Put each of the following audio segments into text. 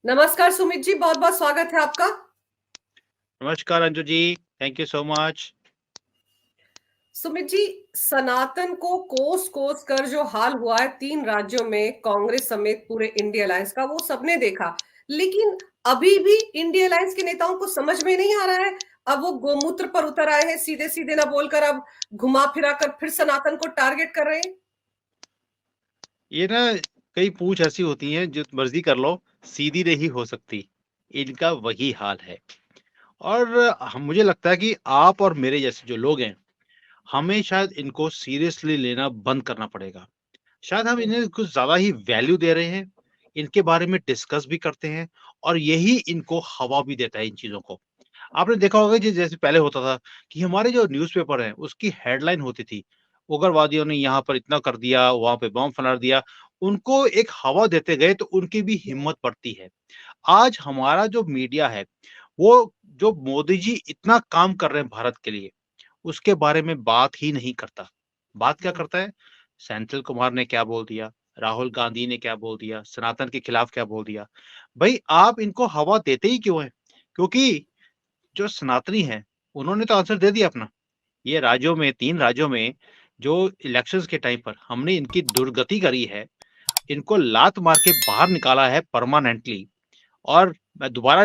नमस्कार सुमित जी, बहुत-बहुत स्वागत है आपका। नमस्कार Anju ji, thank you so much. Sumit ji, Sanatan को कोस-कोस कर जो हाल हुआ है 3 राज्यों में कांग्रेस समेत पूरे इंडिया अलायंस का, वो सबने देखा। लेकिन अभी भी इंडिया अलायंस के नेताओं को समझ में नहीं आ रहा है। अब वो गोमूत्र पर उतर आए हैं, सीधे-सीधे ना बोलकर अब घुमा-फिरा कर फिर सनातन को टारगेट कर रहे हैं। ये ना कई पूछ ऐसी होती हैं जो मर्जी कर लो, सीधी नहीं हो सकती। इनका वही हाल है। और हम मुझे लगता है कि आप और मेरे जैसे जो लोग हैं, हमें शायद इनको सीरियसली लेना बंद करना पड़ेगा। शायद हम हुँ, इन्हें कुछ ज़्यादा ही वैल्यू दे रहे हैं, इनके बारे में डिस्कस भी करते हैं और यही इनको हवा भी देता है इन चीज़ों को। आपने देखा होगा कि जैसे पहले होता था कि हमारे जो न्यूज़पेपर हैं, उसकी हेडलाइन होती थी, उग्रवादियों ने यहाँ पर इतना कर दिया, वहाँ पे बम फैला दिया। उनको एक हवा देते गए तो उनकी भी हिम्मत बढ़ती है। आज हमारा जो मीडिया है, वो जो मोदी जी इतना काम कर रहे हैं भारत के लिए, उसके बारे में बात ही नहीं करता। बात क्या हुँ, करता है? सेंथिल कुमार ने क्या बोल दिया, राहुल गांधी ने क्या बोल दिया, सनातन के खिलाफ क्या बोल दिया। भई आप इनको हवा देते ही क्यों हैं? क्योंकि जो सनातनी हैं, उन्होंने तो आंसर दे दिया अपना। ये राज्यों में 3 राज्यों में जो इलेक्शंस के टाइम पर हमने इनकी दुर्गति करी है, इनको लात मार के बाहर निकाला है परमानेंटली। और मैं दोबारा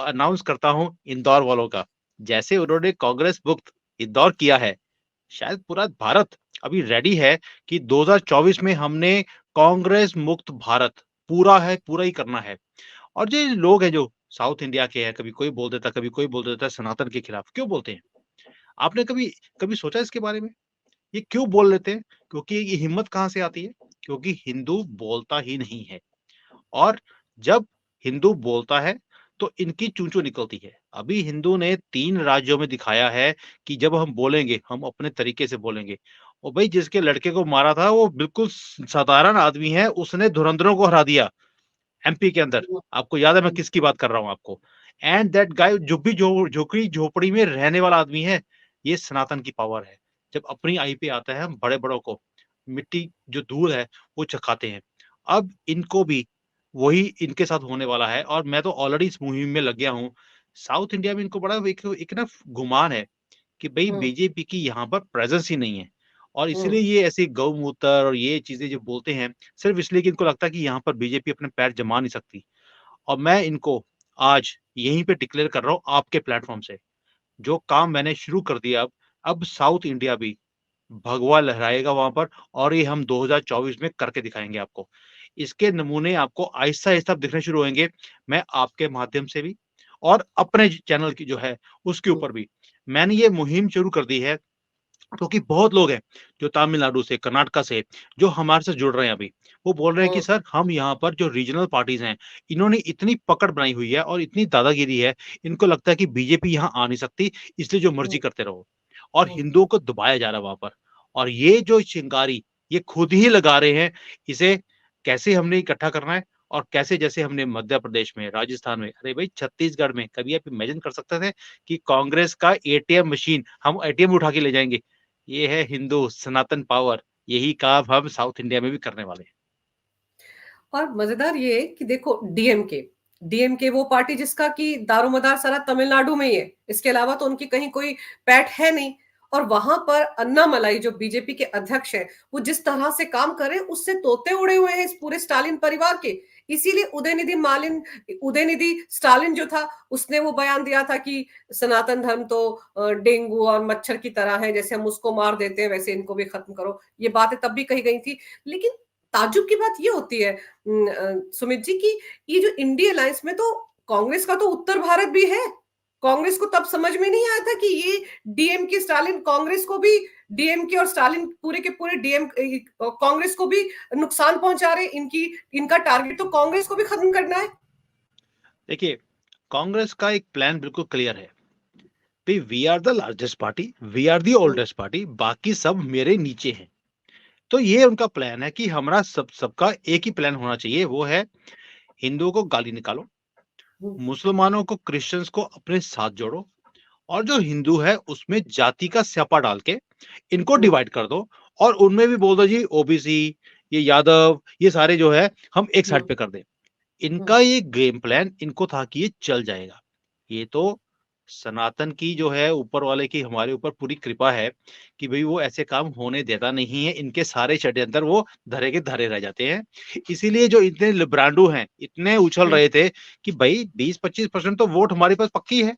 अनाउंस करता हूँ इंदौर वालों का। जैसे उन्होंने कांग्रेस मुक्त इंदौर किया है, शायद पूरा भारत अभी रेडी है कि 2024 में हमने कांग्रेस मुक्त भारत पूरा है, पूरा ही करना है। और जो ये लोग हैं जो साउथ इंडिया के हैं, कभी कोई बोल देता है, कभी कोई बोल देता है सनातन के खिलाफ, क्यों बोलते हैं? आपने कभी कभी सोचा इसके बारे में? ये क्यों बोल लेते हैं? क्योंकि ये हिम्मत कहाँ से आती है? क्योंकि हिंदू बोलता ही नहीं है और जब हिंदू बोलता है, तो इनकी चूँ-चूँ निकलती है। अभी हिंदू ने 3 राज्यों में दिखाया है कि जब हम बोलेंगे, हम अपने तरीके से बोलेंगे। और भई जिसके लड़के को मारा था, वो बिल्कुल साधारण आदमी है, उसने धुरंधरों को हरा दिया। एमपी के अंदर। हुँ, आपको याद है मैं हुँ, किसकी बात कर रहा हूँ आपको। एंड दैट गाय झुग्गी-झोपड़ी में रहने वाला आदमी है। ये सनातन की पावर है। जब अपनी आई पे आता है हम बड़े-बड़ों को मिट्टी जो धूल है वो चखाते हैं। अब इनको भी वही इनके साथ होने वाला है और मैं तो ऑलरेडी इस मुहिम में लग गया हूँ। साउथ इंडिया में इनको बड़ा एक एक ना गुमान है कि भई हुँ, बीजेपी की यहाँ पर प्रेज़ेंस ही नहीं है। और हुँ, इसीलिए ये ऐसी गौमूत्र और ये चीज़ें जो बोलते हैं, सिर्फ़ इसलिए कि इनको लगता है कि यहाँ पर बीजेपी अपने पैर जमा नहीं सकती। और मैं इनको आज यहीं पे डिक्लेयर कर रहा हूँ आपके प्लेटफ़ॉर्म से, जो काम मैंने शुरू कर दिया अब साउथ इंडिया भी भगवा लहराएगा वहाँ पर और ये हम 2024 में करके दिखाएँगे आपको। इसके नमूने आपको आहिस्ता-आहिस्ता दिखने शुरू होंगे। मैं आपके माध्यम से भी और अपने चैनल की जो है उसके हुँ, ऊपर भी। मैंने ये मुहिम शुरू कर दी है क्योंकि बहुत लोग हैं जो तमिलनाडु से, कर्नाटका से जो हमारे से जुड़ रहे हैं अभी। वो बोल रहे हैं कि हुँ, सर हम यहाँ पर जो रीजनल पार्टीज़ हैं, इन्होंने इतनी पकड़ बनाई हुई है और इतनी दादागिरी है, इनको लगता है कि बीजेपी यहाँ आ नहीं सकती, इसलिए जो मर्ज़ी हुँ, करते रहो। और हुँ। हिंदुओं को दबाया जा रहा है वहाँ पर। और ये जो चिंगारी, ये खुद ही लगा रहे हैं, इसे कैसे हमने इकट्ठा करना है और कैसे जैसे हमने मध्य प्रदेश में, राजस्थान में, अरे भई छत्तीसगढ़ में, कभी आप इमेजिन कर सकते थे कि कांग्रेस का एटीएम मशीन हम एटीएम उठा के ले जाएँगे? ये है हिंदू सनातन पावर, यही काम हम साउथ इंडिया में भी करने वाले हैं। और मजेदार ये है कि देखो डीएमके वो पार्टी जिसका कि दारोमदार सारा तमिलनाडु में ही है। इसके अलावा तो उनकी कहीं कोई पैठ है नहीं। और वहां पर अन्नामलाई जो बीजेपी के अध्यक्ष हैं, वो जिस तरह से काम कर रहे हैं उससे तोते उड़े हुए हैं इस पूरे स्टालिन परिवार के। इसीलिए उदयनिधि स्टालिन जो था, उसने वो बयान दिया था कि सनातन धर्म तो डेंगू और मच्छर की तरह है, जैसे हम उसको मार देते हैं वैसे इनको भी खत्म करो। ये बातें तब भी कही गई थी। लेकिन ताज्जुब की बात ये होती है सुमित जी की ये जो इंडिया अलायंस में तो कांग्रेस का तो उत्तर भारत भी है। कांग्रेस को तब समझ में नहीं आया था कि ये डीएमके स्टालिन कांग्रेस को भी डीएमके और स्टालिन पूरे के पूरे डीएम कांग्रेस को भी नुकसान पहुंचा रहे इनकी इनका टारगेट तो कांग्रेस को भी खत्म करना है। देखिए, कांग्रेस का एक प्लान बिल्कुल क्लियर है। भई we are the largest party, we are the hmm, oldest party, बाकी सब मेरे नीचे हैं। तो ये उनका प्लान है कि हमारा सबका एक ही प्लान होना चाहिए, वो है हिंदुओं को गाली निकालो, हम्म, मुसलमानों को, क्रिश्चियंस को अपने साथ जोड़ो और जो हिंदू है उसमें जाति का स्यापा डाल के इनको हम्म, डिवाइड कर दो और उनमें भी बोल दो जी ओबीसी, ये यादव, ये सारे जो है हम एक साइड हम्म, पे कर दें। इनका ये गेम प्लान इनको था कि ये चल जाएगा। ये तो सनातन की जो है ऊपर वाले की हमारे ऊपर पूरी कृपा है कि भई वो ऐसे काम होने देता नहीं है। इनके सारे षड्यंत्र वो धरे के धरे रह जाते हैं। इसीलिए जो इतने लिब्रांडू हैं, इतने उछल हुँ, रहे थे कि भई 20-25% तो वोट हमारे पास पक्की है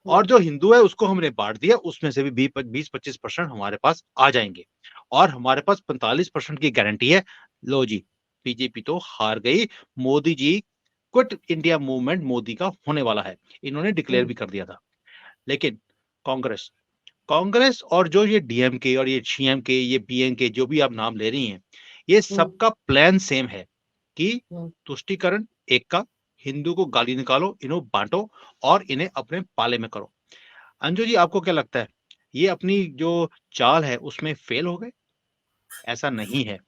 हुँ, और जो हिंदू है उसको हमने बाँट दिया, उसमें से भी 20-25% हमारे पास आ जाएँगे और हमारे पास 45% की गारंटी है। लो जी, बीजेपी तो हार गई। Modi ji quit India movement Modi का होने वाला है। इन्होंने डिक्लेयर हुँ, भी कर दिया था। लेकिन कांग्रेस कांग्रेस और जो ये डीएमके और ये सीएमके, ये पीएमके जो भी आप नाम ले रही हैं, ये हुँ, सबका प्लान सेम है कि हुँ, तुष्टीकरण एक का, हिंदू को गाली निकालो, इन्हें बाँटो और इन्हें अपने पाले में करो। अंजू जी आपको क्या लगता है, ये अपनी जो चाल है उसमें फेल हो गए? ऐसा नहीं है।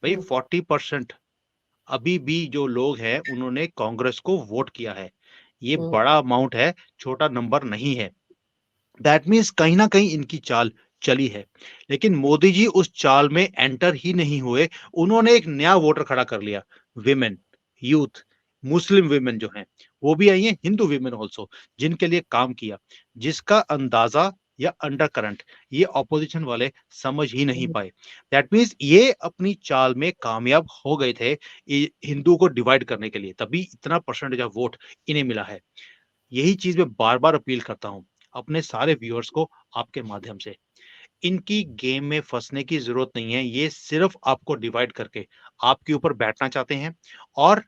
भई हुँ, 40% अभी भी जो लोग हैं उन्होंने कांग्रेस को वोट किया है। ये हुँ, बड़ा अमाउंट है, छोटा नंबर नहीं है। दैट मीन्स कहीं न कहीं इनकी चाल चली है। लेकिन मोदी जी उस चाल में एंटर ही नहीं हुए। उन्होंने एक नया वोटर खड़ा कर लिया, विमेन, यूथ, मुस्लिम विमेन जो हैं, वो भी आई हैं, हिंदू विमेन आल्सो, जिनके लिए काम किया, जिसका अंदाज़ा या अंडरकरंट ये ऑपोज़िशन वाले समझ ही नहीं हुँ, पाए। दैट मीन्स ये अपनी चाल में कामयाब हो गए थे, हिंदुओं को डिवाइड करने के लिए, तभी इतना परसेंटेज ऑफ वोट इन्हें मिला है। यही चीज़ मैं बार-बार अपील करता हूँ, अपने सारे व्यूअर्स को आपके माध्यम से। इनकी गेम में फँसने की ज़रूरत नहीं है, ये सिर्फ़ आपको डिवाइड करके आपके ऊपर बैठना चाहते हैं और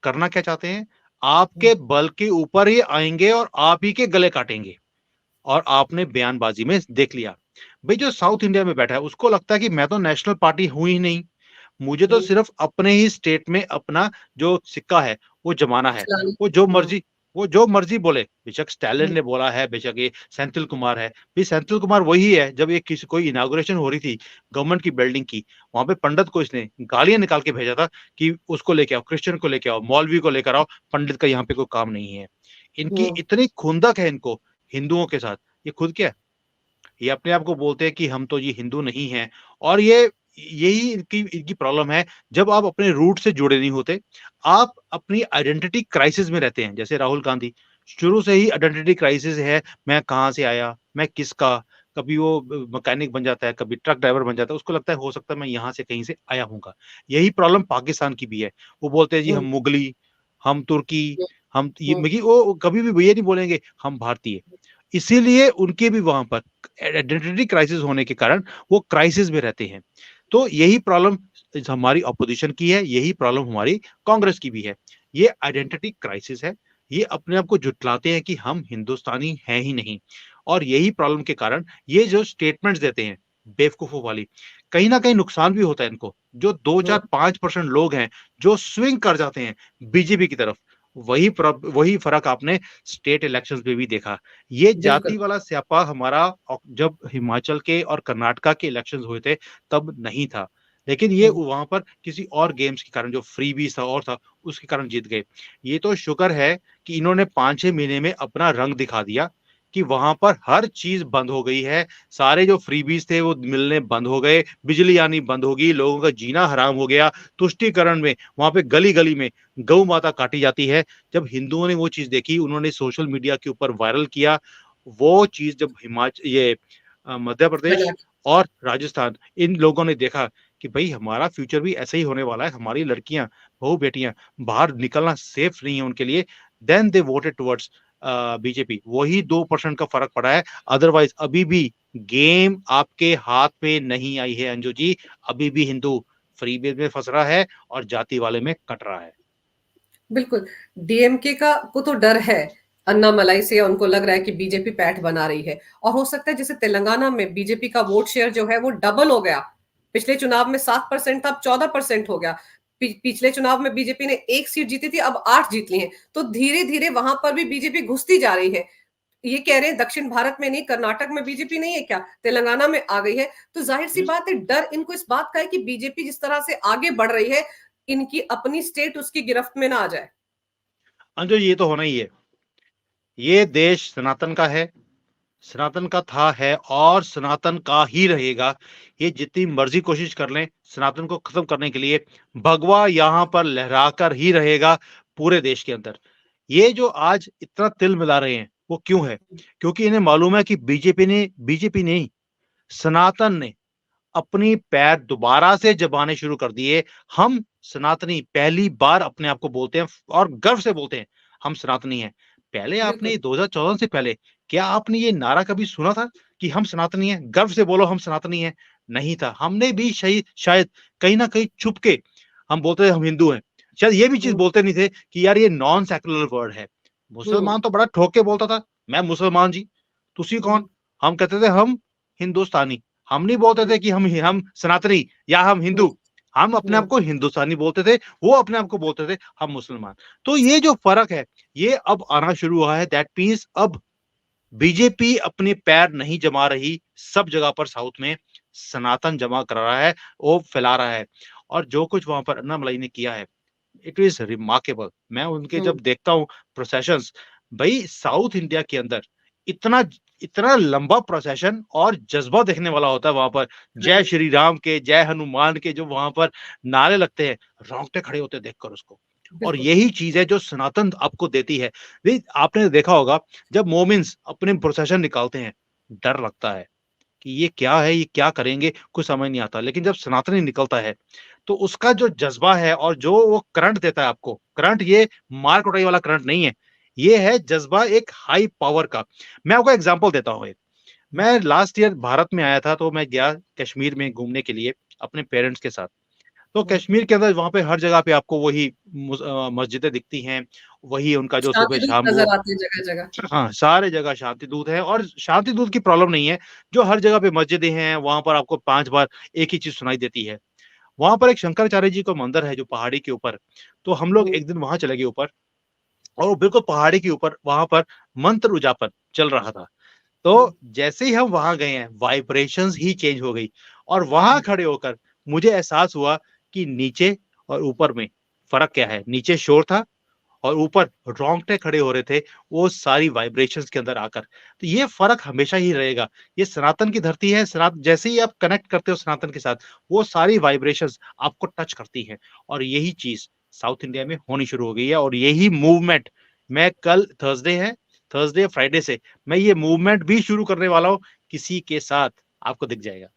करना क्या चाहते हैं? हुँ, आपके बल के ऊपर ही आएँगे और आप ही के गले काटेंगे और आपने बयानबाज़ी में देख लिया। भई जो साउथ इंडिया में बैठा है, उसको लगता है कि मैं तो नेशनल पार्टी हूँ ही नहीं, मुझे तो हुँ, सिर्फ़ अपने ही स्टेट में अपना जो सिक्का है, वो जमाना है। चलानी वो जो हुँ, मर्ज़ी वो जो मर्ज़ी बोले, बेशक स्टालिन हुँ, ने बोला है, बेशक ये सेंथिल कुमार है। ये सेंथिल कुमार वही है, जब ये किसी कोई इनॉग्रेशन हो रही थी गवर्नमेंट की बिल्डिंग की, वहाँ पे पंडित को इसने गालियाँ निकाल के भेजा था कि उसको लेके आओ, क्रिश्चियन को लेके आओ, मौलवी को लेकर आओ, पंडित का यहाँ पे कोई काम नहीं है। इनकी हुँ, इतनी खुंदक है इनको हिंदुओं के साथ, ये खुद क्या है? ये अपने आप को बोलते हैं कि हम तो जी हिंदू नहीं हैं और ये यही इनकी इनकी प्रॉब्लम है। जब आप अपने रूट से जुड़े नहीं होते, आप अपनी आइडेंटिटी क्राइसिस में रहते हैं। जैसे राहुल गांधी, शुरू से ही आइडेंटिटी क्राइसिस है, मैं कहाँ से आया, मैं किसका, कभी वो मैकेनिक बन जाता है, कभी ट्रक ड्राइवर बन जाता है, उसको लगता है हो सकता है मैं यहाँ से कहीं से आया हूँगा। यही प्रॉब्लम पाकिस्तान की भी है। वो बोलते हैं जी हुँ, हम मुगली, हम तुर्की, हुँ, हम ये हुँ, मगी वो कभी भी ये नहीं बोलेंगे हम भारतीय। इसीलिए उनके भी वहाँ पर आइडेंटिटी क्राइसिस होने के कारण वो क्राइसिस में रहते हैं। तो यही प्रॉब्लम हमारी अपोजिशन की है, यही प्रॉब्लम हमारी कांग्रेस की भी है। ये आइडेंटिटी क्राइसिस है। ये अपने आप को जुटलाते हैं कि हम हिंदुस्तानी हैं ही नहीं और यही प्रॉब्लम के कारण ये जो स्टेटमेंट्स देते हैं, बेवकूफ़ों वाली, कहीं न कहीं नुकसान भी होता है इनको। जो 2, हुँ, 4, 5% लोग हैं, जो स्विंग कर जाते हैं बीजेपी की तरफ, वही फ़र्क आपने स्टेट इलेक्शंस में भी देखा। ये बिल्कुल। जाति वाला स्यापा हमारा जब हिमाचल के और कर्नाटका के इलेक्शंस हुए थे तब नहीं था। लेकिन ये हुँ, वहाँ पर किसी और गेम्स के कारण जो फ्रीबीज़ था और था उसके कारण जीत गए। ये तो शुक्र है कि इन्होंने 5-6 महीने में अपना रंग दिखा दिया कि वहाँ पर हर चीज़ बंद हो गई है। सारे जो फ्रीबीज़ थे वो मिलने बंद हो गए, बिजली आनी बंद हो गई, लोगों का जीना हराम हो गया। तुष्टीकरण में वहाँ पे गली-गली में गऊ माता काटी जाती है। जब हिंदुओं ने वो चीज़ देखी, उन्होंने सोशल मीडिया के ऊपर वायरल किया। वो चीज़ जब मध्य प्रदेश कर्नाटक और राजस्थान इन लोगों ने देखा कि भई हमारा फ्यूचर भी ऐसा ही होने वाला है, हमारी लड़कियाँ, बहू-बेटियाँ बाहर निकलना सेफ नहीं है उनके लिए, then they voted towards BJP. वही 2% का फ़र्क पड़ा है, अदरवाइज़ अभी भी गेम आपके हाथ में नहीं आई है अंजू जी, अभी भी हिंदू फ्रीबीज़ में फँस रहा है और जाति वाले में कट रहा है। बिल्कुल, डीएमके का को तो डर है, अन्नामलाई से उनको लग रहा है कि बीजेपी पैठ बना रही है और हो सकता है जैसे तेलंगाना में बीजेपी का वोट शेयर जो है वो डबल हो गया। पिछले चुनाव में 7% था, अब 14% हो गया। पिछले चुनाव में बीजेपी ने 1 सीट जीती थी, अब 8 जीत ली हैं। तो धीरे-धीरे वहां पर भी बीजेपी घुसती जा रही है। ये कह रहे हैं दक्षिण भारत में नहीं, कर्नाटक में बीजेपी नहीं है क्या? तेलंगाना में आ गई है। तो ज़ाहिर-सी यस, बात है डर इनको इस बात का है कि बीजेपी जिस तरह से आगे बढ़ रही है, इनकी अपनी स्टेट उसकी गिरफ्त में ना आ जाए। अंजू ये तो होना ही है। ये देश सनातन का है, सनातन का था, है और सनातन का ही रहेगा। ये जितनी मर्ज़ी कोशिश कर लें, सनातन को ख़त्म करने के लिए, भगवा यहाँ पर लहराकर ही रहेगा। पूरे देश के अंदर। ये जो आज इतना तिल मिला रहे हैं, वो क्यों है? क्योंकि इन्हें मालूम है कि बीजेपी नहीं, सनातन ने अपनी पैर दोबारा से जमाने शुरू कर दिए। हम सनातनी पहली बार अपने आप को बोलते हैं और गर्व से बोलते हैं, हम सनातनी हैं। पहले आपने बिल्कुल। 2014 से पहले क्या आपने ये नारा कभी सुना था कि हम सनातनी हैं? गर्व से बोलो हम सनातनी हैं। नहीं था। हमने भी शायद कहीं न कहीं छुप के हम बोलते थे हम हिंदू हैं। शायद ये भी चीज़ हुँ, बोलते नहीं थे कि यार ये नॉन सेक्युलर वर्ड है। हुँ, मुसलमान तो बड़ा ठोक के बोलता था, मैं मुसलमान जी, तुसी कौन? हुँ, हम कहते थे हम हिंदुस्तानी। हम नहीं बोलते हुँ, थे कि हम सनातनी या हम हुँ, हिंदू। हम अपने आप हुँ, को हिंदुस्तानी बोलते थे, वो अपने आप को बोलते थे हम मुसलमान। तो ये जो फ़र्क है, ये अब आना शुरू हुआ है। दैट मीन्स अब बीजेपी अपने पैर नहीं जमा रही, सब जगह पर साउथ में सनातन जमा करा रहा है, वो फैला रहा है। और जो कुछ वहाँ पर अन्नामलई ने किया है, इट इज़ रिमार्केबल। मैं उनके हुँ, जब देखता हूँ प्रोसेशंस, भई साउथ इंडिया के अंदर इतना इतना लंबा प्रोसेशन और जज़्बा देखने वाला होता है वहाँ पर। जय करेक्ट, श्री राम के, जय हनुमान के जो वहाँ पर नारे लगते हैं, रोंगटे खड़े होते हैं देखकर उसको। और बिल्कुल। यही चीज़ है जो सनातन आपको देती है। भई आपने देखा होगा जब मोमिन्स अपने प्रोसेशन निकालते हैं, डर लगता है कि ये क्या है, ये क्या करेंगे, कुछ समझ नहीं आता। लेकिन जब सनातनी निकलता है, तो उसका जो जज़्बा है और जो वो करंट देता है आपको, करंट ये मार-कुटाई वाला करंट नहीं है, ये है जज़्बा एक हाई पावर का। मैं आपको एग्ज़ाम्पल देता हूँ एक। मैं लास्ट ईयर भारत में आया था, तो मैं गया कश्मीर में घूमने के लिए अपने पेरेंट्स के साथ। तो हुँ, कश्मीर के अंदर वहाँ पे हर जगह पे आपको वही मस्जिदें दिखती हैं, वही उनका जो शांतिदूत सुबह-शाम वो नज़र आते हैं जगह-जगह। हाँ, सारे जगह शांति दूत है और शांति दूत की प्रॉब्लम नहीं है, जो हर जगह पे मस्जिदें हैं, वहाँ पर आपको 5 बार एक ही चीज़ सुनाई देती है। वहाँ पर एक शंकराचार्य जी का मंदिर है जो पहाड़ी के ऊपर, तो हम लोग हुँ, एक दिन वहाँ चले गए ऊपर और वो बिल्कुल पहाड़ी के ऊपर वहाँ पर मंत्र उजापर चल रहा था। हुँ, तो जैसे ही हम वहाँ गए हैं, वाइब्रेशंस ही चेंज हो गई और वहाँ हुँ, खड़े होकर मुझे एहसास हुआ कि नीचे और ऊपर में फ़र्क क्या है। नीचे शोर था और ऊपर रोंगटे खड़े हो रहे थे, वो सारी वाइब्रेशंस के अंदर आकर। तो ये फ़र्क हमेशा ही रहेगा। ये सनातन की धरती है, जैसे ही आप कनेक्ट करते हो सनातन के साथ, वो सारी वाइब्रेशंस आपको टच करती हैं और यही चीज़ साउथ इंडिया में होनी शुरू हो गई है और यही मूवमेंट मैं कल थर्सडे, फ्राइडे से मैं ये मूवमेंट भी शुरू करने वाला हूँ, किसी के साथ आपको दिख जाएगा।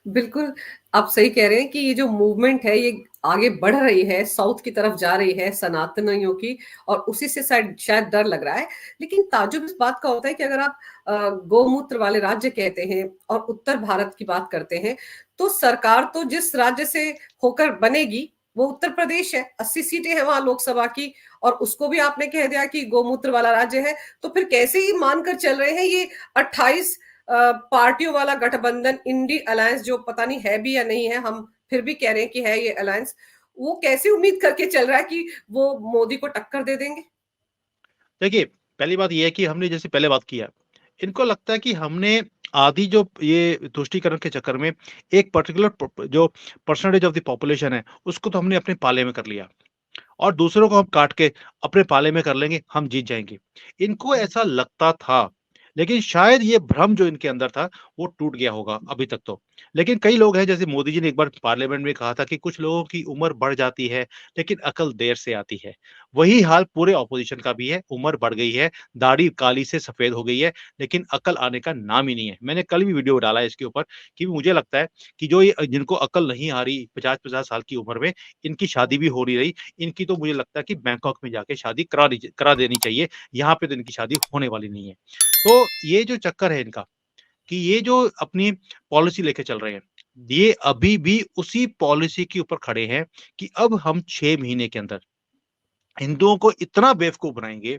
बिल्कुल, आप सही कह रहे हैं कि ये जो मूवमेंट है, ये आगे बढ़ रही है, साउथ की तरफ जा रही है सनातनियों की और उसी से शायद शायद डर लग रहा है। लेकिन ताज्जुब इस बात का होता है कि अगर आप गौमूत्र वाले राज्य कहते हैं और उत्तर भारत की बात करते हैं, तो सरकार तो जिस राज्य से होकर बनेगी, वो उत्तर प्रदेश है। 80 सीटें हैं वहाँ लोकसभा की और उसको भी आपने कह दिया कि गौमूत्र वाला राज्य है, तो फिर कैसे ही मानकर चल रहे हैं ये 28 पार्टियों वाला गठबंधन इंडी अलायंस जो पता नहीं है भी या नहीं है, हम फिर भी कह रहे हैं कि है ये अलायंस, वो कैसे उम्मीद करके चल रहा है कि वो मोदी को टक्कर दे देंगे? देखिए, पहली बात ये है कि हमने जैसे पहले बात किया, इनको लगता है कि हमने आधी जो ये तुष्टीकरण के चक्कर में एक पर्टिकुलर जो परसेंटेज ऑफ द पॉपुलेशन है, उसको तो हमने अपने पाले में कर लिया और दूसरों को हम काट के अपने पाले में कर लेंगे, हम जीत जाएँगे। इनको हुँ, ऐसा लगता था, लेकिन शायद ये भ्रम जो इनके अंदर था, वो टूट गया होगा अभी तक तो। लेकिन कई लोग हैं जैसे मोदी जी ने एक बार पार्लियामेंट में कहा था कि कुछ लोगों की उम्र बढ़ जाती है, लेकिन अकल देर से आती है। वही हाल पूरे ऑपोज़िशन का भी है, उम्र बढ़ गई है, दाढ़ी काली से सफ़ेद हो गई है, लेकिन अकल आने का नाम ही नहीं है। मैंने कल भी वीडियो डाला है इसके ऊपर कि मुझे लगता है कि जो ये जिनको अकल नहीं आ रही 50-50 साल की उम्र में, इनकी शादी भी हो नहीं रही। इनकी तो मुझे लगता है कि बैंकॉक में जाके शादी करा देनी चाहिए, यहाँ पे तो इनकी शादी होने वाली नहीं है। तो ये जो चक्कर है इनका कि ये जो अपनी पॉलिसी लेके चल रहे हैं, ये अभी भी उसी पॉलिसी के ऊपर खड़े हैं कि अब हम 6 महीने के अंदर हिंदुओं को इतना बेवकूफ़ बनाएँगे,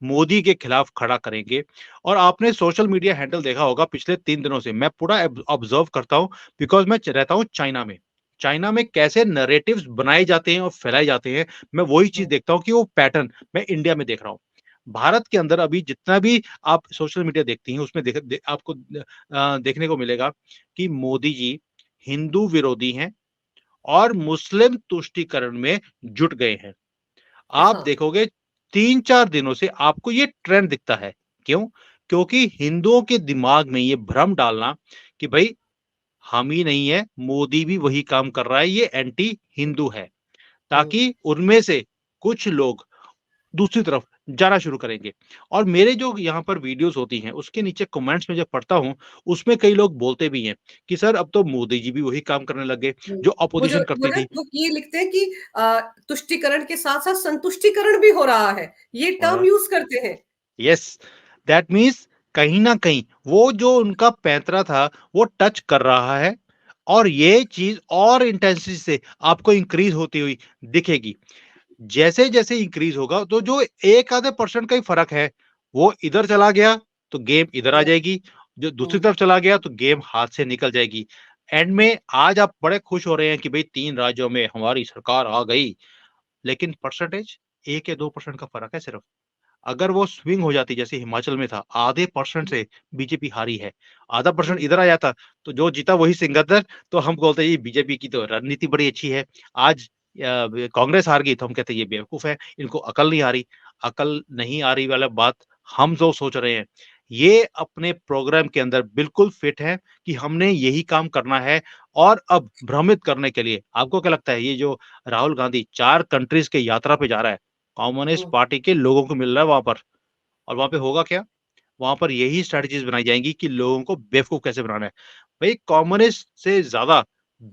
मोदी के खिलाफ खड़ा करेंगे और आपने सोशल मीडिया हैंडल देखा होगा पिछले 3 दिनों से, मैं पूरा ऑब्ज़र्व करता हूँ बिकॉज़ मैं रहता हूँ चाइना में। चाइना में कैसे नैरेटिव्स बनाए जाते हैं और फैलाए जाते हैं, मैं वही चीज़ हुँ, देखता हूँ कि वो पैटर्न मैं इंडिया में देख रहा हूँ। भारत के अंदर अभी जितना भी आप सोशल मीडिया देखती हैं, उसमें आपको देखने को मिलेगा कि मोदी जी हिंदू विरोधी हैं और मुस्लिम तुष्टीकरण में जुट गए हैं। आप हाँ, देखोगे 3-4 दिनों से आपको ये ट्रेंड दिखता है। क्यों? क्योंकि हिंदुओं के दिमाग में ये भ्रम डालना कि भई हम ही नहीं है, मोदी भी वही काम कर रहा है, ये एंटी हिंदू है। ताकि उनमें से कुछ लोग दूसरी तरफ जाना शुरू करेंगे। और मेरे जो यहाँ पर वीडियोज़ होती हैं, उसके नीचे कमेंट्स में जब पढ़ता हूँ, उसमें कई लोग बोलते भी हैं कि सर अब तो मोदी जी भी वही काम करने लग गए, हुँ। जो वो जो अपोज़िशन वो करती ना थी। वो ये लिखते हैं कि तुष्टिकरण के साथ-साथ संतुष्टिकरण भी हो रहा है। ये टर्म हाँ, यूज़ करते हैं। यस, दैट मीन्स कहीं न कहीं वो जो उनका पैंतरा था, वो टच कर रहा है और ये चीज़ और इंटेंसिटी से आपको इंक्रीज़ होती हुई दिखेगी। जैसे-जैसे इंक्रीज़ होगा तो जो 1 आधे परसेंट का ही फ़र्क है, वो इधर चला गया तो गेम इधर आ हुँ, जाएगी, जो दूसरी हुँ, तरफ चला गया तो गेम हाथ से निकल जाएगी। एंड में आज आप बड़े खुश हो रहे हैं कि भई 3 राज्यों में हमारी सरकार आ गई, लेकिन परसेंटेज 1 या 2% का फ़र्क है सिर्फ़। अगर वो स्विंग हो जाती जैसे हिमाचल में था, आधे परसेंट से बीजेपी हारी है, आधा परसेंट हुँ, इधर आ जाता, तो जो जीता वही सिकंदर, तो हम बोलते ये बीजेपी की तो रणनीति बड़ी अच्छी है। आज कांग्रेस हार गई तो हम कहते हैं ये बेवकूफ़ है, इनको अकल नहीं आ रही। अकल नहीं आ रही वाला बात हम जो सोच रहे हैं, ये अपने प्रोग्राम के अंदर बिल्कुल फिट है कि हमने यही काम करना है और अब भ्रमित करने के लिए आपको क्या लगता है ये जो राहुल गांधी 4 कंट्रीज़ की यात्रा पे जा रहा है, कम्युनिस्ट हुँ, पार्टी के लोगों को मिल रहा है वहाँ पर और वहाँ पे होगा क्या? वहाँ पर यही स्ट्रैटेजीज़ बनाई जाएँगी कि लोगों को बेवकूफ़ कैसे बनाना है। भई कम्युनिस्ट से ज़्यादा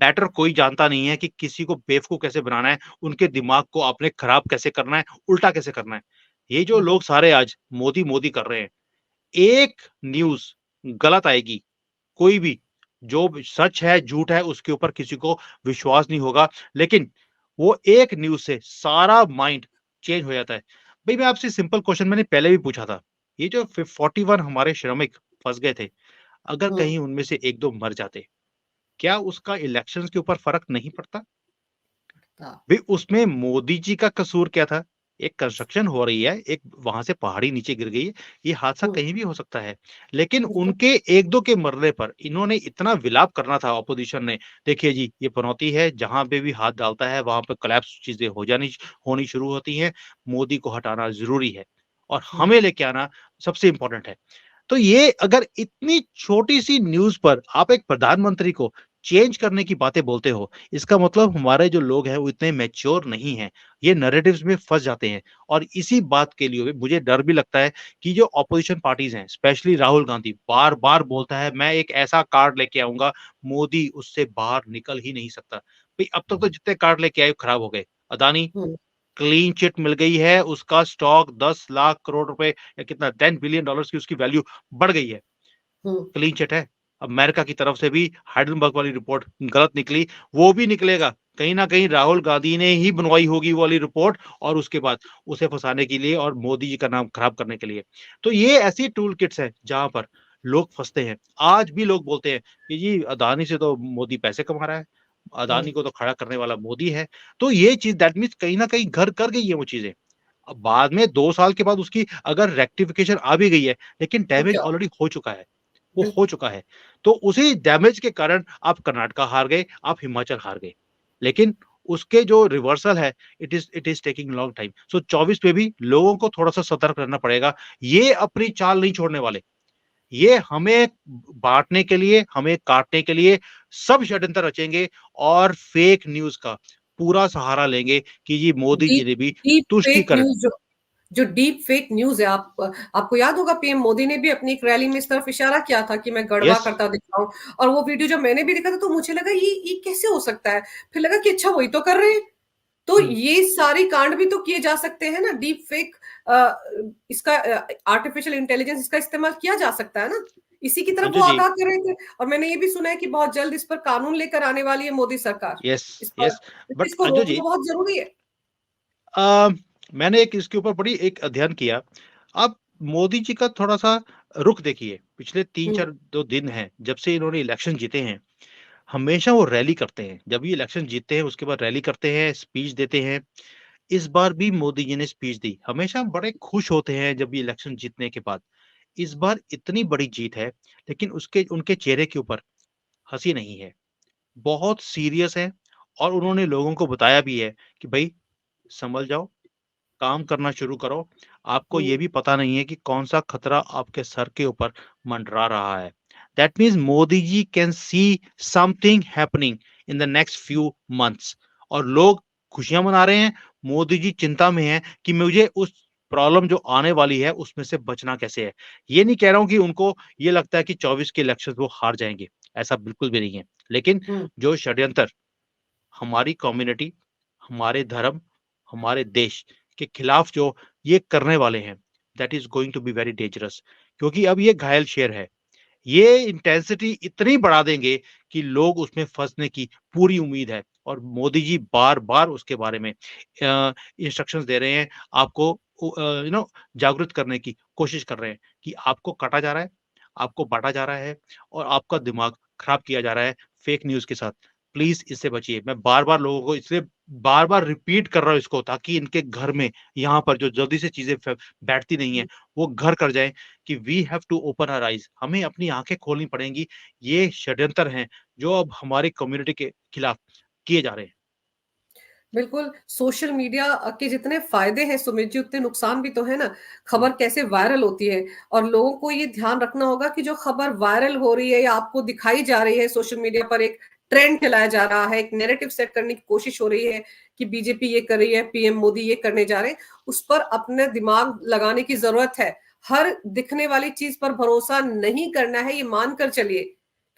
बेटर कोई जानता नहीं है कि किसी को बेवकूफ़ कैसे बनाना है, उनके दिमाग को आपने खराब कैसे करना है, उल्टा कैसे करना है। ये जो हुँ, हुँ, लोग सारे आज मोदी, मोदी कर रहे हैं, एक न्यूज़ गलत आएगी, कोई भी जो भी सच है, झूठ है, उसके ऊपर किसी को विश्वास नहीं होगा। लेकिन वो एक न्यूज़ से सारा माइंड चेंज हो जाता है। भई मैं आपसे सिंपल क्वेश्चन मैंने पहले भी पूछा था। ये जो 41 हमारे श्रमिक फँस गए थे, अगर हुँ, कहीं उनमें से 1-2 मर जाते, क्या उसका इलेक्शंस के ऊपर फ़र्क नहीं पड़ता? हाँ, भई उसमें मोदी जी का कसूर क्या था? एक कंस्ट्रक्शन हो रही है, एक वहाँ से पहाड़ी नीचे गिर गई है, ये हादसा हुँ, कहीं भी हो सकता है। लेकिन बिल्कुल। उनके 1-2 के मरने पर इन्होंने इतना विलाप करना था ऑपोज़िशन ने, देखिए जी, ये पनौती है, जहाँ पे भी हाथ डालता है, वहाँ पे कोलैप्स चीज़ें होनी शुरू होती हैं, मोदी को हटाना ज़रूरी है और हुँ, हमें लेके आना सबसे इम्पोर्टेंट है। तो ये अगर इतनी छोटी-सी न्यूज़ पर आप एक प्रधानमंत्री को चेंज करने की बातें बोलते हो, इसका मतलब हमारे जो लोग हैं वो इतने मैच्योर नहीं हैं। ये नैरेटिव्स में फँस जाते हैं और इसी बात के लिए मुझे डर भी लगता है कि जो ऑपोज़िशन पार्टीज़ हैं, स्पेशली राहुल गांधी बार-बार बोलता है मैं एक ऐसा कार्ड लेके आऊँगा, मोदी उससे बाहर निकल ही नहीं सकता। भई अब तक तो जितने कार्ड लेके आए खराब हो गए। अदानी हुँ, क्लीन चिट मिल गई है, उसका स्टॉक 10 लाख करोड़ रुपए या कितना $10 बिलियन की उसकी वैल्यू बढ़ गई है। हुँ, क्लीन चिट है। अमेरिका की तरफ से भी हाइडेनबर्ग वाली रिपोर्ट गलत निकली, वो भी निकलेगा। कहीं न कहीं राहुल गांधी ने ही बनवाई होगी वो वाली रिपोर्ट और उसके बाद उसे फँसाने के लिए और मोदी जी का नाम खराब करने के लिए। तो ये ऐसी टूल किट्स हैं जहाँ पर लोग फँसते हैं। आज भी लोग बोलते हैं कि जी अदानी से तो मोदी पैसे कमा रहा है, हुँ, अदानी को तो खड़ा करने वाला मोदी है। तो ये चीज़ दैट मीन्स कहीं न कहीं घर कर गई है वो चीज़ें। अब बाद में 2 साल के बाद उसकी अगर रेक्टिफिकेशन आ भी गई है, लेकिन तो डैमेज क्या होगा? ऑलरेडी हो चुका है। वो हो बिल्कुल। चुका है। तो उसी डैमेज के कारण आप कर्नाटका हार गए, आप हिमाचल हार गए। लेकिन उसके जो रिवर्सल है it is taking long time. So 24 पे भी लोगों को थोड़ा-सा सतर्क रहना पड़ेगा। ये अपनी चाल नहीं छोड़ने वाले। ये हमें बाँटने के लिए, हमें काटने के लिए सब षड्यंत्र रचेंगे और फेक न्यूज़ का पूरा सहारा लेंगे कि जी मोदी जी डीप ने भी डीप फेक तुष्टिकरण। न्यूज़ जो डीप फेक न्यूज़ है आपको याद होगा पीएम मोदी ने भी अपनी एक रैली में इस तरफ इशारा किया था कि मैं गड़बा यस। करता दिख रहा हूँ और वो वीडियो जब मैंने भी देखा था तो मुझे लगा ये कैसे हो सकता है? फिर लगा कि अच्छा वही तो कर रहे हैं। तो हुँ। ये सारी कांड भी तो किए जा सकते हैं ना डीप फेक इसका आर्टिफिशियल इंटेलिजेंस इसका इस्तेमाल किया जा सकता है ना? इसी की तरफ वो अंजू जी। आगाह कर रहे थे और मैंने ये भी सुना है कि बहुत जल्द इस पर कानून लेकर आने वाली है मोदी सरकार। यस, इस पर यस। क्योंकि बट इसको अंजू जी रोकना बहुत ज़रूरी है। अ, मैंने एक इसके ऊपर बड़ी एक अध्ययन किया। आप मोदी जी का थोड़ा-सा रुख देखिए, पिछले हुँ, 3-4 जो दिन हैं, जब से इन्होंने इलेक्शन जीते हैं, हमेशा वो रैली करते हैं। जब ये इलेक्शन जीतते हैं, उसके बाद रैली करते हैं, स्पीच देते हैं। इस बार भी मोदी जी ने स्पीच दी। हमेशा बड़े खुश होते हैं जब ये इलेक्शन जीतने के बाद। इस बार इतनी बड़ी जीत है, लेकिन उसके उनके चेहरे के ऊपर हँसी नहीं है। बहुत सीरियस हैं और उन्होंने लोगों को बताया भी है कि भई संभल जाओ, काम करना शुरू करो। आपको हुँ, ये भी पता नहीं है कि कौन-सा खतरा आपके सर के ऊपर मंडरा रहा है। That means Modi ji can see something happening in the next few months और लोग खुशियां मना रहे हैं, मोदी जी चिंता में हैं कि मुझे उस प्रॉब्लम जो आने वाली है उसमें से बचना कैसे है। ये नहीं कह रहा हूं कि उनको ये लगता है कि 24 के इलेक्शन वो हार जाएंगे, ऐसा बिल्कुल भी नहीं है। लेकिन हुँ, जो षड्यंत्र हमारी कम्युनिटी, हमारे धर्म, हमारे देश के खिलाफ जो ये करने वाले हैं, that is going to be very dangerous, क्योंकि अब ये घायल शेर है। ये इंटेंसिटी इतनी बढ़ा देंगे कि लोग उसमें फंसने की पूरी उम्मीद है, और मोदी जी बार बार उसके बारे में इंस्ट्रक्शंस दे रहे हैं, आपको जागरूक करने की कोशिश कर रहे हैं कि आपको काटा जा रहा है, आपको बांटा जा रहा है, और आपका दिमाग खराब किया जा रहा है फेक न्यूज के साथ। प्लीज इससे बचिए। मैं बार बार लोगों को इसलिए बार बार रिपीट कर रहा हूँ इसको, ताकि इनके घर में यहाँ पर जो जल्दी से चीजें बैठती नहीं है हुँ। वो घर कर जाए, कि we have to open our eyes, हमें अपनी आंखें खोलनी पड़ेंगी। ये षड्यंत्र हैं जो अब हमारी कम्युनिटी के खिलाफ किए जा रहे हैं। बिल्कुल, सोशल मीडिया के जितने फ़ायदे हैं सुमित जी, उतने नुकसान भी तो है ना। हुँ, खबर कैसे वायरल होती है और लोगों को ये ध्यान रखना होगा कि जो खबर वायरल हो रही है या आपको दिखाई जा रही है सोशल मीडिया पर, एक ट्रेंड चलाया जा रहा है, एक नैरेटिव सेट करने की कोशिश हो रही है कि बीजेपी ये कर रही है, पीएम मोदी ये करने जा रहे हैं, उस पर अपने दिमाग लगाने की ज़रूरत है। हर दिखने वाली चीज़ पर भरोसा नहीं करना है, ये मानकर चलिए।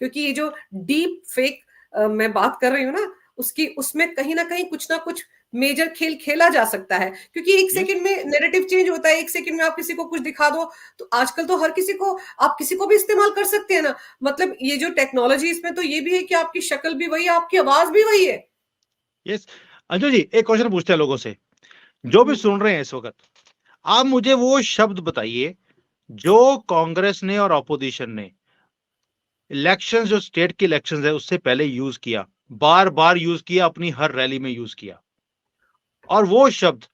क्योंकि ये जो डीप फेक मैं बात कर रही हूँ ना, उसकी उसमें कहीं न कहीं कुछ ना कुछ मेजर खेल खेला जा सकता है। क्योंकि 1 यस, सेकंड में नैरेटिव चेंज होता है, 1 सेकंड में आप किसी को कुछ दिखा दो, तो आजकल तो हर किसी को आप किसी को भी इस्तेमाल कर सकते हैं ना। मतलब ये जो टेक्नोलॉजी इसमें तो ये भी है कि आपकी शक्ल भी वही है, आपकी आवाज़ भी वही है। यस। अंजू जी, एक क्वेश्चन पूछते हैं लोगों से, जो भी हुँ, सुन रहे हैं इस वक़्त, आप मुझे वो शब्द बताइए जो कांग्रेस ने और अपोजिशन ने इलेक्शंस, जो स्टेट के इलेक्शंस है उससे पहले यूज़ किया, बार-बार यूज़ किया, अपनी हर रैली में यूज़ किया। और वो शब्द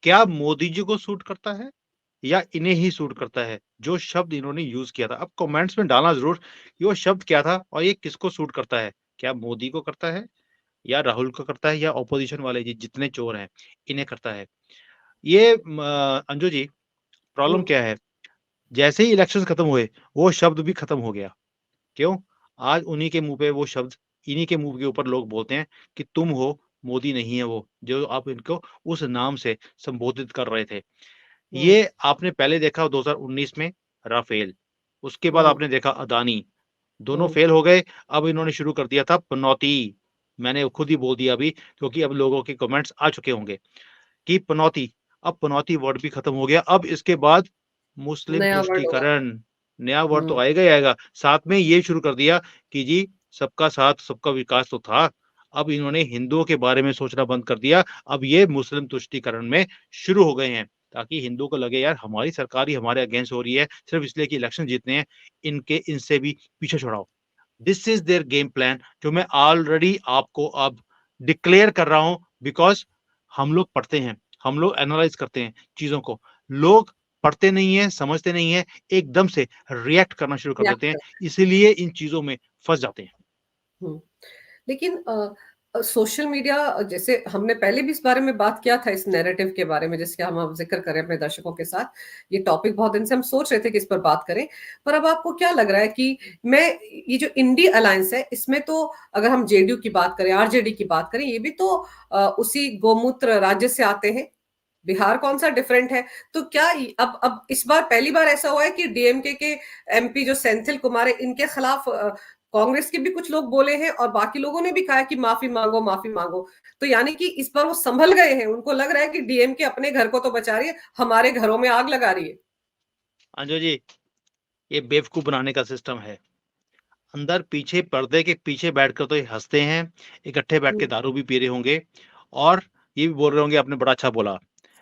क्या मोदी जी को सूट करता है या इन्हें ही सूट करता है? जो शब्द इन्होंने यूज़ किया था, अब कमेंट्स में डालना ज़रूर कि वो शब्द क्या था और ये किसको सूट करता है? क्या मोदी को करता है या राहुल को करता है या ऑपोजिशन वाले जितने चोर हैं, इन्हें करता है? ये अंजू जी, हुँ, प्रॉब्लम क्या है? जैसे ही इलेक्शंस खत्म हुए, वो शब्द भी खत्म हो गया। क्यों? आज उन्हीं के मुँह पे वो शब्द, इन्हीं के मुँह के ऊपर लोग बोलते हैं कि तुम हो, मोदी नहीं है वो, जो आप इनको उस नाम से संबोधित कर रहे थे। हुँ, ये आपने पहले देखा 2019 में राफेल, उसके बाद हुँ, आपने देखा अदानी, दोनों हुँ, फेल हो गए। अब इन्होंने शुरू कर दिया था पनौती, मैंने खुद ही बोल दिया अभी, क्योंकि अब लोगों के कमेंट्स आ चुके होंगे कि पनौती, अब पनौती वर्ड भी खत्म हो गया। अब इसके बाद मुस्लिम नया वर्ड होगा। तुष्टीकरण, नया वर्ड तो हुँ, आएगा ही आएगा। साथ में ये शुरू कर दिया कि जी सबका साथ, सबका विकास तो था, अब इन्होंने हिंदुओं के बारे में सोचना बंद कर दिया। अब ये मुस्लिम तुष्टीकरण में शुरू हो गए हैं, ताकि हिंदुओं को लगे यार हमारी सरकार ही हमारे अगेंस्ट हो रही है, सिर्फ इसलिए कि इलेक्शन जीतने हैं, इनके इनसे भी पीछे छुड़ाओ। This is their game plan, जो मैं ऑलरेडी आपको अब डिक्लेयर कर रहा हूं, बिकॉज हम लोग पढ़ते हैं, हम लोग एनालाइज करते हैं चीजों को। लोग पढ़ते नहीं है, समझते नहीं है, एकदम से रिएक्ट करना शुरू कर देते हैं, रिएक्ट इसीलिए इन चीजों में फंस जाते हैं। हुँ। लेकिन सोशल मीडिया जैसे हमने पहले भी इस बारे में बात किया था इस नैरेटिव के बारे में जिसके हम अब ज़िक्र करें अपने दर्शकों के साथ। ये टॉपिक बहुत दिन से हम सोच रहे थे कि इस पर बात करें। पर अब आपको क्या लग रहा है कि मैं ये जो इंडी अलायंस है इसमें तो अगर हम जेडीयू की बात करें, आरजेडी की बात करें, ये भी तो उसी गोमूत्र राज्य से आते हैं। बिहार कौन-सा डिफरेंट है? तो क्या अब इस बार पहली बार ऐसा हुआ है कि डीएमके के एमपी जो सेंथिल कुमार है, इनके खिलाफ कांग्रेस के भी कुछ लोग बोले हैं और बाकी लोगों ने भी कहा है कि माफी मांगो, माफी मांगो। तो यानी कि इस बार वो संभल गए हैं। उनको लग रहा है कि डीएमके अपने घर को तो बचा रही है, हमारे घरों में आग लगा रही है। अंजू जी, ये बेवकूफ बनाने का सिस्टम है। अंदर पीछे पर्दे के पीछे बैठकर तो ये हंसते हैं, इकट्ठे बैठ हुँ, के दारू भी पी रहे होंगे, और ये भी बोल रहे होंगे आपने बड़ा अच्छा बोला।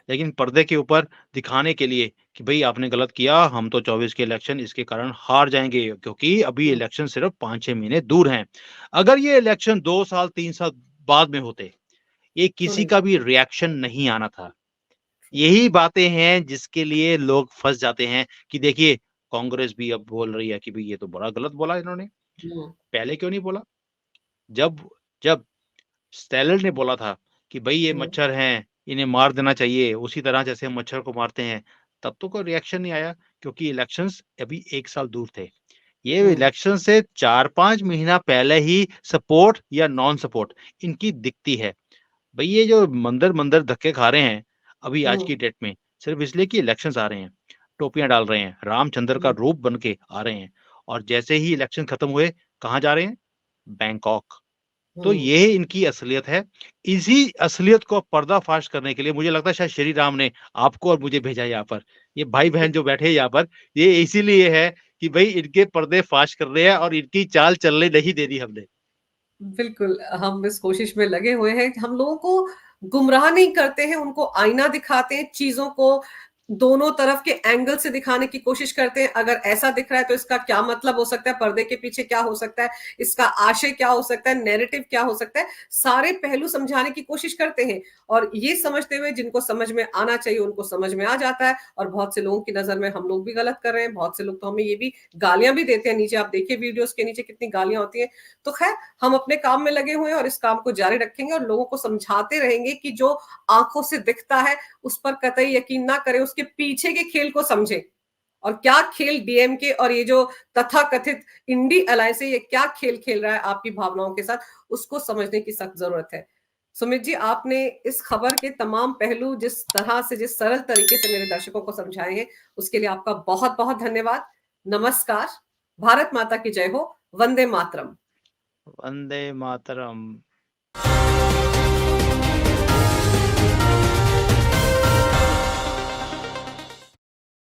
लेकिन पर्दे के ऊपर दिखाने के लिए कि भई आपने गलत किया, हम तो 24 के इलेक्शन इसके कारण हार जाएँगे, क्योंकि अभी हुँ, इलेक्शन सिर्फ़ 5-6 महीने दूर हैं। अगर ये इलेक्शन 2 साल, 3 साल बाद में होते, ये तो किसी नहीं का भी रिएक्शन नहीं आना था। यही बातें हैं जिसके लिए लोग फँस जाते हैं कि देखिए, कांग्रेस भी अब बोल रही है कि भई ये तो बड़ा गलत बोला इन्होंने, हुँ, पहले क्यों नहीं बोला? जब जब स्टेलिन ने बोला था कि भई ये हुँ, मच्छर हैं, इन्हें मार देना चाहिए, उसी तरह जैसे हम मच्छर को मारते हैं, तब तो कोई रिएक्शन नहीं आया, क्योंकि इलेक्शंस अभी 1 साल दूर थे। ये हुँ, इलेक्शन से 4-5 महीना पहले ही सपोर्ट या नॉन सपोर्ट इनकी दिखती है। भाई ये जो मंदर-मंदर धक्के खा रहे हैं, अभी आज हुँ, की डेट में, सिर्फ़ इसलिए कि इलेक्शंस आ रहे हैं, टोपियाँ डाल रहे हैं, रामचंद्र का हुँ, रूप बन के आ रहे हैं और जैसे ही इलेक्शन खत्म हुए, कहाँ जा रहे हैं? बैंकॉक। तो हुँ। ये इनकी असलियत है। इसी असलियत को पर्दाफ़ाश करने के लिए मुझे लगता है शायद श्री राम ने आपको और मुझे भेजा है यहाँ पर। ये भाई-बहन जो बैठे हैं यहाँ पर, ये इसीलिए है कि भई इनके पर्दे फ़ाश करने हैं और इनकी चाल चलने नहीं देनी हमने। बिल्कुल, हम इस कोशिश में लगे हुए हैं कि हम लोगों को गुमराह नहीं करते हैं, उनको आईना दिखाते हैं, चीज़ों को दोनों तरफ के एंगल से दिखाने की कोशिश करते हैं। अगर ऐसा दिख रहा है तो इसका क्या मतलब हो सकता है, पर्दे के पीछे क्या हो सकता है, इसका आशय क्या हो सकता है, नैरेटिव क्या हो सकता है, सारे पहलू समझाने की कोशिश करते हैं। और ये समझते हुए जिनको समझ में आना चाहिए, उनको समझ में आ जाता है और बहुत से लोगों की नज़र में हम लोग भी गलत कर रहे हैं, बहुत से लोग तो हमें ये भी गालियाँ भी देते हैं नीचे, आप देखिए वीडियोज़ के नीचे कितनी गालियाँ होती हैं। तो खैर हम अपने काम में लगे हुए हैं और इस काम को जारी रखेंगे और लोगों को समझाते रहेंगे कि जो आंखों से दिखता है उस पर कतई यकीन ना करें, उसके पीछे के खेल को समझें। और क्या खेल डीएमके और ये जो तथाकथित इंडी अलायंस है, ये क्या खेल खेल रहा है आपकी भावनाओं के साथ, उसको समझने की सख्त जरूरत है। सुमित जी, आपने इस खबर के तमाम पहलू जिस तरह से, जिस सरल तरीके से मेरे दर्शकों को समझाए हैं, उसके लिए आपका बहुत बहुत धन्यवाद। नमस्कार। भारत माता की जय हो। वंदे मातरम। वंदे मातरम।